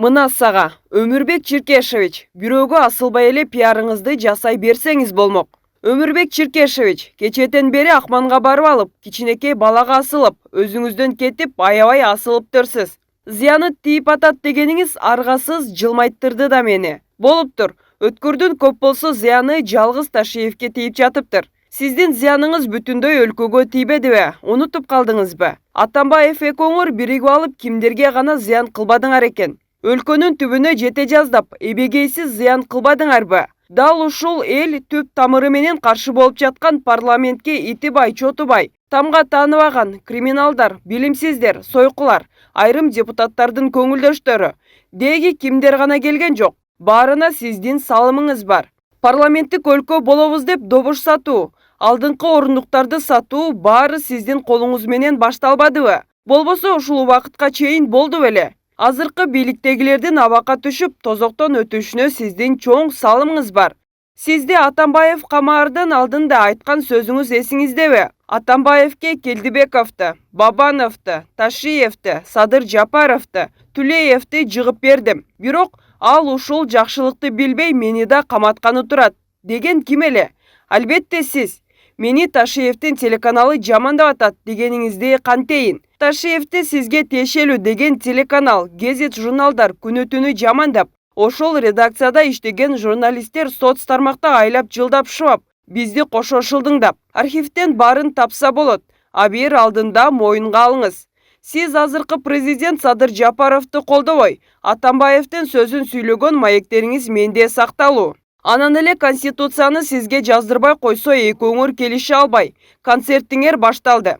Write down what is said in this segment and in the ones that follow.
Мына сага, Өмүрбек Чиркешевич, бирөөгө асылбай эле пиарыңызды жасай берсеңиз болмок. Өмүрбек Чиркешевич, кечетен бери Акманга барып алып, кичинекей балага асылып, өзүңүздөн кетип, аябай асылыптырсыз. Зыяны тийип атат дегениңиз аргасыз жылмайттырды да мени. Болуптур, өткөрдүн көп болсо зыяны жалгыз Ташиевке тийип жатыптыр. Сиздин зыяныңыз бүтүндөй өлкөгө тийбедиби? Унутуп калдыңызбы? Атамбаев экөөңөр биригип алып кимдерге гана зыян кылбадыңар экен? Өлкөнүн түбүнө жете жаздап, эбегейсиз зыян кылбадыңарбы? Дал ушул эл түп тамыры менен каршы болуп жаткан парламентке итибай, чотубай, тамга тааныбаган криминалдар, билимсиздер, сойкулар, айрым депутаттардын көңүлдөштөрү, деги кимдер гана келген жок. Баарына сиздин салымыңыз бар. Парламенттик өлкө болобуз деп добуш сатуу, алдыңкы орундуктарды сатуу баары сиздин колуңуз менен башталбадыбы? Болбосо ушул убакытка чейин болду беле? Азыркы бийликтегилердин абакка түшүп, тозоктон өтүшүнө сиздин чоң салымыңыз бар. Сизди Атамбаев камаардан алдында айткан сөзүңүз эсиңиздеби? Атамбаевке Келдибековду, Бабановду, Ташиевди, Садыр Жапаровду, Түлеевди жыгып бердим. Бирок ал ушул жакшылыкты билбей мени да каматканы турат деген ким эле? Албетте сиз. Мени Ташиевдин телеканалы жамандап атат дегениңизди кантейин? Ташиевди сизге тиешелүү деген телеканал, гезит, журналдар күнү түнү жамандап, ошол редакцияда иштеген журналисттер соц тармакта айлап жылдап шыбап, бизди кошо шылдыңдап, архивден баарын тапса болот. Абийир алдында моюнга алыңыз. Сиз азыркы президент Садыр Жапаровду колдобой, Атамбаевдин сөзүн сүйлөгөн маектериңиз менде сакталуу. Анан эле Конституцияны сизге жаздырбай койсо экөөңөр келише албай, концертиңер башталды.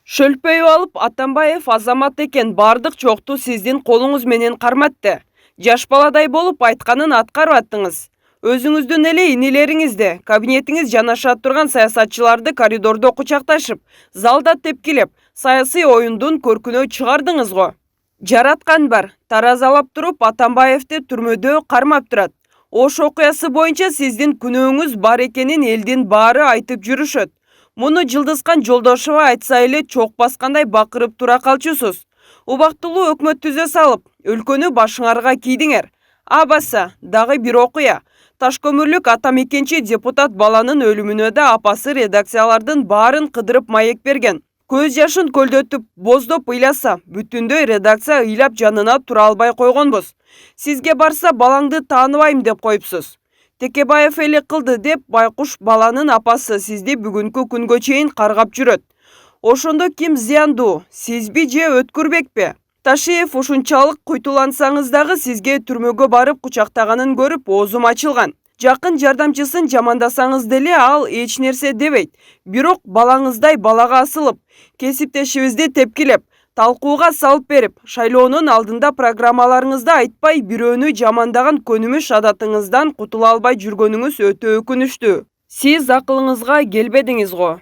Шөлпөйүп алып Атамбаев азамат экен, бардык чокту сиздин колуңуз менен карматты. Жаш баладай болуп айтканын аткарып аттыңыз. Өзүңүздүн эле инилериңизди, кабинетиңиз жанаша турган саясатчыларды коридордо кучакташып, залда тепкилеп, саясий оюндун көркүнө чыгардыңыз го. Жараткан бар, таразалап туруп Атамбаевди түрмөдө кармап турат. Ош окуясы боюнча сиздин күнөөңүз бар экенин элдин баары айтып жүрүшөт. Муну Жылдызкан Жолдошова айтса эле чок баскандай бакырып тура калчусуз. Убактылуу өкмөт түзө салып, өлкөнү башыңарга кийдиңер. Абаса, дагы бир окуя. Ташкөмүрлүк атамекенчи депутат баланын өлүмүнө да апасы редакциялардын баарын кыдырып маек берген. Көз жашын көлдөтүп, боздоп ыйласа, бүтүндөй редакция ыйлап жанына тура албай койгонбуз. Сизге барса балаңды тааныбайм деп коюпсуз. Текебаев эле кылды деп байкуш баланын апасы сизди бүгүнкү күнгө чейин каргап жүрөт. Ошондо ким зыяндуу, сизби же Өткүрбекпи? Ташиев ушунчалык куйтулансаңыз дагы сизге түрмөгө барып кучактаганын көрүп оозум ачылган. Жакын жардамчысын жамандасаңыз деле ал эч нерсе дебейт. Бирок балаңыздай балага асылып, кесиптешибизди тепкилеп, талкууга салып берип, шайлоонун алдында программаларыңызда айтпай бирөөнү жамандаган көнүмүш адатыңыздан кутула албай жүргөнүңүз өтө өкүнүчтүү. Сиз акылыңызга келбедиңиз го.